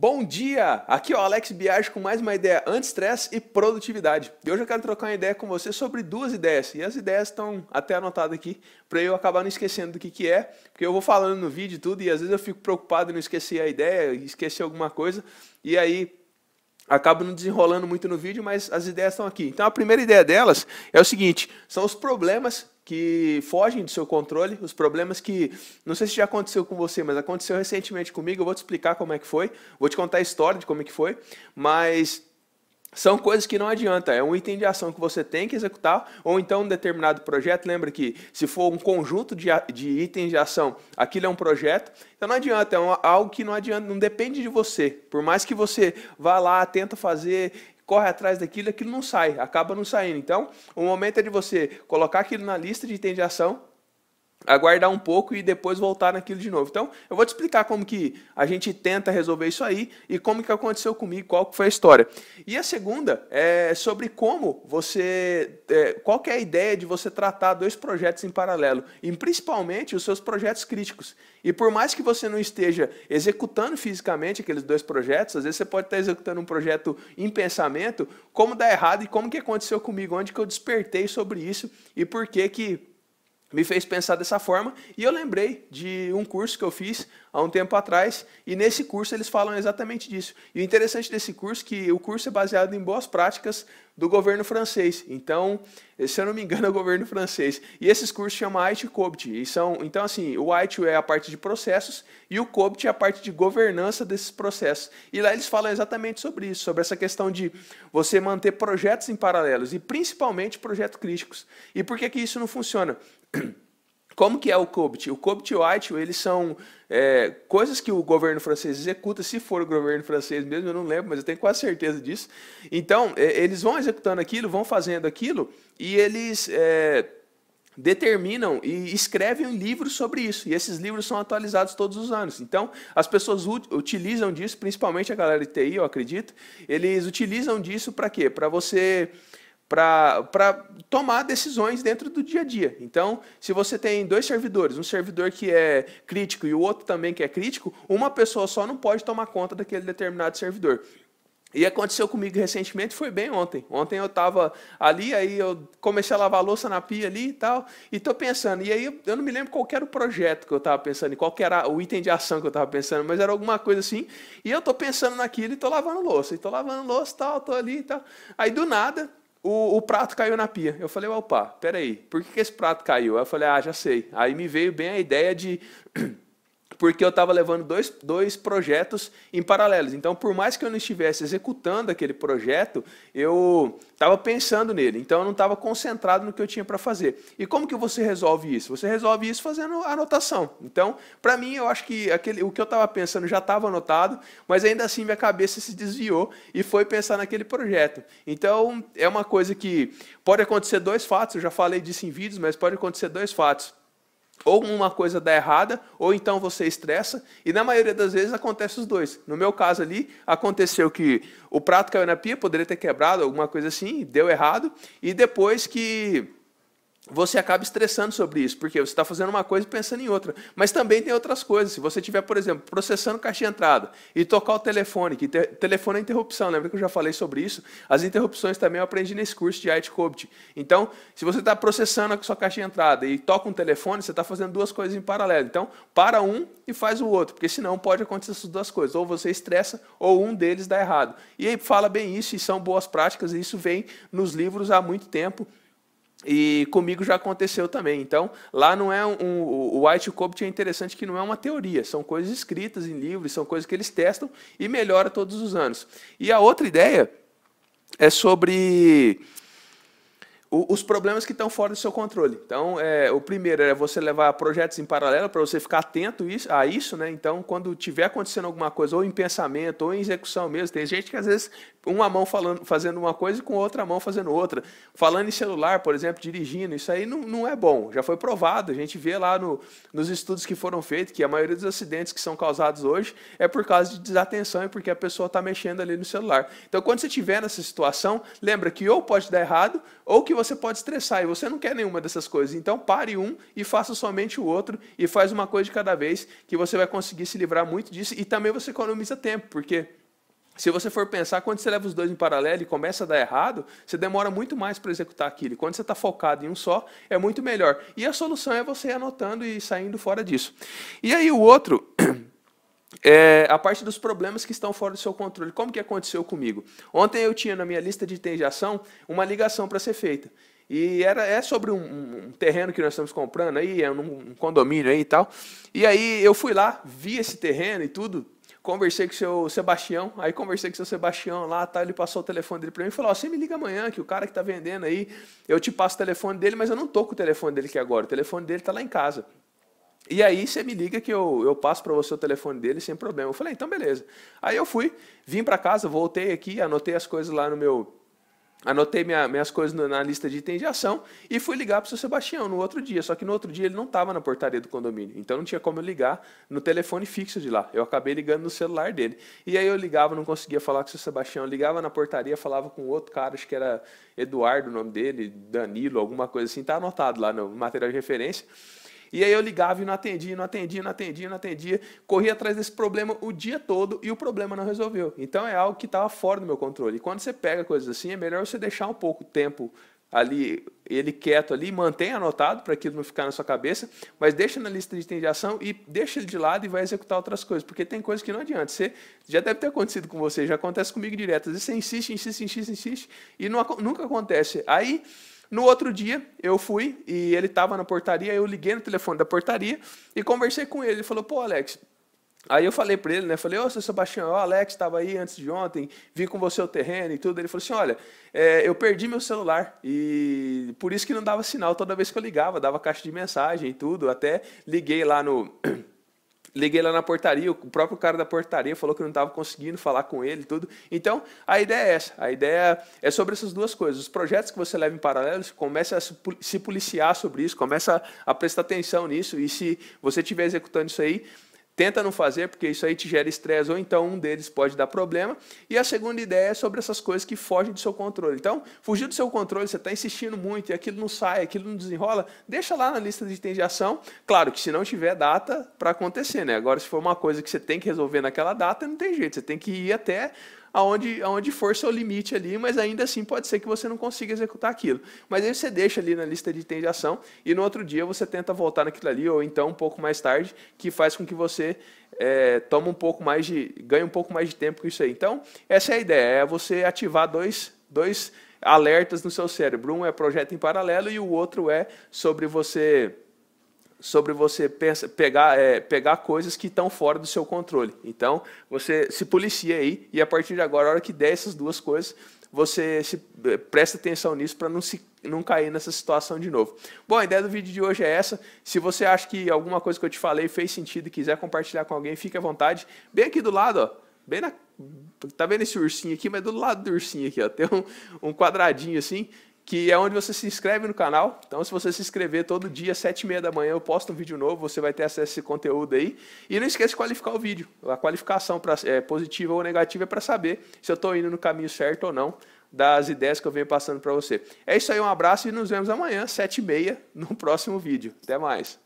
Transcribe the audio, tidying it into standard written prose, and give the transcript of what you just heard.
Bom dia! Aqui é o Alex Biagi com mais uma ideia anti-estresse e produtividade. E hoje eu quero trocar uma ideia com você sobre duas ideias. E as ideias estão até anotadas aqui para eu acabar não esquecendo do que é, porque eu vou falando no vídeo e tudo e às vezes eu fico preocupado em não esquecer a ideia, esquecer alguma coisa e aí acabo não desenrolando muito no vídeo, mas as ideias estão aqui. Então a primeira ideia delas é o seguinte, são os problemas que fogem do seu controle, os problemas que, não sei se já aconteceu com você, mas aconteceu recentemente comigo, eu vou te explicar como é que foi, vou te contar a história de como é que foi, mas são coisas que não adianta, é um item de ação que você tem que executar, ou então um determinado projeto, lembra que se for um conjunto de itens de ação, aquilo é um projeto, então não adianta, algo que não adianta, não depende de você, por mais que você vá lá, tenta fazer, corre atrás daquilo, aquilo não sai, acaba não saindo. Então, o momento é de você colocar aquilo na lista de itens de ação, aguardar um pouco e depois voltar naquilo de novo. Então, eu vou te explicar como que a gente tenta resolver isso aí e como que aconteceu comigo, qual que foi a história. E a segunda é sobre como você, qual que é a ideia de você tratar dois projetos em paralelo, e principalmente os seus projetos críticos. E por mais que você não esteja executando fisicamente aqueles dois projetos, às vezes você pode estar executando um projeto em pensamento, como dá errado e como que aconteceu comigo, onde que eu despertei sobre isso e por que me fez pensar dessa forma, e eu lembrei de um curso que eu fiz há um tempo atrás, e nesse curso eles falam exatamente disso. E o interessante desse curso é que o curso é baseado em boas práticas do governo francês. Então, se eu não me engano, é o governo francês. E esses cursos chamam IT e COBIT. Então, assim, o IT é a parte de processos e o COBIT é a parte de governança desses processos. E lá eles falam exatamente sobre isso, sobre essa questão de você manter projetos em paralelos, e principalmente projetos críticos. E por que isso não funciona? Como que é o COBIT? O COBIT e o IT, eles são coisas que o governo francês executa, se for o governo francês mesmo, eu não lembro, mas eu tenho quase certeza disso. Então, eles vão executando aquilo, vão fazendo aquilo, e eles determinam e escrevem livros sobre isso, e esses livros são atualizados todos os anos. Então, as pessoas utilizam disso, principalmente a galera de TI, eu acredito, eles utilizam disso para quê? Para você para tomar decisões dentro do dia a dia. Então, se você tem dois servidores, um servidor que é crítico e o outro também que é crítico, uma pessoa só não pode tomar conta daquele determinado servidor. E aconteceu comigo recentemente, foi bem ontem. Ontem eu estava ali, aí eu comecei a lavar a louça na pia ali e tal, e estou pensando, e aí eu não me lembro qual era o projeto que eu estava pensando, qual era o item de ação que eu estava pensando, mas era alguma coisa assim, e eu estou pensando naquilo e estou lavando louça, e tal, estou ali e tal. Aí do nada, o prato caiu na pia. Eu falei, opa, peraí, por que esse prato caiu? Aí eu falei, já sei. Aí me veio bem a ideia de porque eu estava levando dois projetos em paralelos. Então, por mais que eu não estivesse executando aquele projeto, eu estava pensando nele. Então, eu não estava concentrado no que eu tinha para fazer. E como que você resolve isso? Você resolve isso fazendo anotação. Então, para mim, eu acho que o que eu estava pensando já estava anotado, mas ainda assim minha cabeça se desviou e foi pensar naquele projeto. Então, é uma coisa que pode acontecer dois fatos, eu já falei disso em vídeos, mas pode acontecer dois fatos. Ou uma coisa dá errada, ou então você estressa, e na maioria das vezes acontece os dois. No meu caso ali, aconteceu que o prato caiu na pia, poderia ter quebrado, alguma coisa assim, deu errado, e depois que você acaba estressando sobre isso, porque você está fazendo uma coisa e pensando em outra. Mas também tem outras coisas. Se você estiver, por exemplo, processando caixa de entrada e tocar o telefone, que telefone é interrupção, lembra que eu já falei sobre isso? As interrupções também eu aprendi nesse curso de IT COBIT. Então, se você está processando a sua caixa de entrada e toca um telefone, você está fazendo duas coisas em paralelo. Então, para um e faz o outro, porque senão pode acontecer essas duas coisas. Ou você estressa, ou um deles dá errado. E aí fala bem isso, e são boas práticas, e isso vem nos livros há muito tempo. E comigo já aconteceu também. Então, lá não é o White COBIT é interessante que não é uma teoria, são coisas escritas em livros, são coisas que eles testam e melhoram todos os anos. E a outra ideia é sobre os problemas que estão fora do seu controle. Então, o primeiro é você levar projetos em paralelo para você ficar atento a isso, né? Então, quando tiver acontecendo alguma coisa, ou em pensamento, ou em execução mesmo, tem gente que às vezes uma mão fazendo uma coisa e com outra mão fazendo outra. Falando em celular, por exemplo, dirigindo, isso aí não é bom. Já foi provado, a gente vê lá nos estudos que foram feitos que a maioria dos acidentes que são causados hoje é por causa de desatenção e porque a pessoa está mexendo ali no celular. Então, quando você estiver nessa situação, lembra que ou pode dar errado, ou que você pode estressar, e você não quer nenhuma dessas coisas. Então pare um e faça somente o outro, e faz uma coisa de cada vez, que você vai conseguir se livrar muito disso, e também você economiza tempo, porque se você for pensar, quando você leva os dois em paralelo e começa a dar errado, você demora muito mais para executar aquilo. E quando você está focado em um só, é muito melhor. E a solução é você ir anotando e saindo fora disso. E aí o outro é a parte dos problemas que estão fora do seu controle. Como que aconteceu comigo? Ontem eu tinha na minha lista de itens de ação uma ligação para ser feita. E é sobre um terreno que nós estamos comprando aí, é um condomínio aí e tal. E aí eu fui lá, vi esse terreno e tudo, conversei com o seu Sebastião, aí conversei com o seu Sebastião lá, tá, ele passou o telefone dele para mim e falou, ó, você me liga amanhã, que o cara que está vendendo aí, eu te passo o telefone dele, mas eu não tô com o telefone dele aqui agora, o telefone dele está lá em casa. E aí você me liga que eu passo para você o telefone dele sem problema. Eu falei, então beleza. Aí eu fui, vim para casa, voltei aqui, anotei as coisas lá no meu... Anotei minhas coisas na lista de itens de ação e fui ligar para o seu Sebastião no outro dia. Só que no outro dia ele não estava na portaria do condomínio. Então não tinha como eu ligar no telefone fixo de lá. Eu acabei ligando no celular dele. E aí eu ligava, não conseguia falar com o seu Sebastião. Eu ligava na portaria, falava com outro cara, acho que era Eduardo o nome dele, Danilo, alguma coisa assim. Está anotado lá no material de referência. E aí eu ligava e não atendia, não atendia, não atendia, não atendia. Corria atrás desse problema o dia todo e o problema não resolveu. Então é algo que estava fora do meu controle. E quando você pega coisas assim, é melhor você deixar um pouco tempo ali, ele quieto ali, mantém anotado para aquilo não ficar na sua cabeça, mas deixa na lista de itens de ação e deixa ele de lado e vai executar outras coisas, porque tem coisas que não adianta. Você já deve ter acontecido com você, já acontece comigo direto. Às vezes você insiste, insiste, insiste, insiste e nunca acontece. Aí... No outro dia, eu fui e ele estava na portaria, eu liguei no telefone da portaria e conversei com ele. Ele falou, pô, Alex... Aí eu falei para ele, né? Falei, ô, seu Sebastião, o Alex estava aí antes de ontem, vi com você o terreno e tudo. Ele falou assim, olha, eu perdi meu celular e por isso que não dava sinal toda vez que eu ligava, dava caixa de mensagem e tudo. Até liguei lá no... Liguei lá na portaria, o próprio cara da portaria falou que não estava conseguindo falar com ele e tudo. Então, a ideia é essa. A ideia é sobre essas duas coisas. Os projetos que você leva em paralelo, você começa a se policiar sobre isso, começa a prestar atenção nisso. E se você estiver executando isso aí, tenta não fazer, porque isso aí te gera estresse, ou então um deles pode dar problema. E a segunda ideia é sobre essas coisas que fogem do seu controle. Então, fugir do seu controle, você está insistindo muito e aquilo não sai, aquilo não desenrola, deixa lá na lista de itens de ação. Claro que se não tiver data para acontecer, né? Agora, se for uma coisa que você tem que resolver naquela data, não tem jeito, você tem que ir até aonde for seu limite ali, mas ainda assim pode ser que você não consiga executar aquilo. Mas aí você deixa ali na lista de itens de ação e no outro dia você tenta voltar naquilo ali, ou então um pouco mais tarde, que faz com que você ganhe um pouco mais de tempo com isso aí. Então, essa é a ideia, é você ativar dois alertas no seu cérebro. Um é projeto em paralelo e o outro é sobre você pegar coisas que estão fora do seu controle. Então, você se policia aí e a partir de agora, a hora que der essas duas coisas, você presta atenção nisso para não cair nessa situação de novo. Bom, a ideia do vídeo de hoje é essa. Se você acha que alguma coisa que eu te falei fez sentido e quiser compartilhar com alguém, fique à vontade. Bem aqui do lado, ó, tá vendo esse ursinho aqui? Mas do lado do ursinho aqui, ó, tem um quadradinho assim, que é onde você se inscreve no canal. Então, se você se inscrever todo dia, 7h30 da manhã, eu posto um vídeo novo, você vai ter acesso a esse conteúdo aí. E não esqueça de qualificar o vídeo. A qualificação positiva ou negativa é para saber se eu estou indo no caminho certo ou não das ideias que eu venho passando para você. É isso aí, um abraço e nos vemos amanhã, 7h30, no próximo vídeo. Até mais.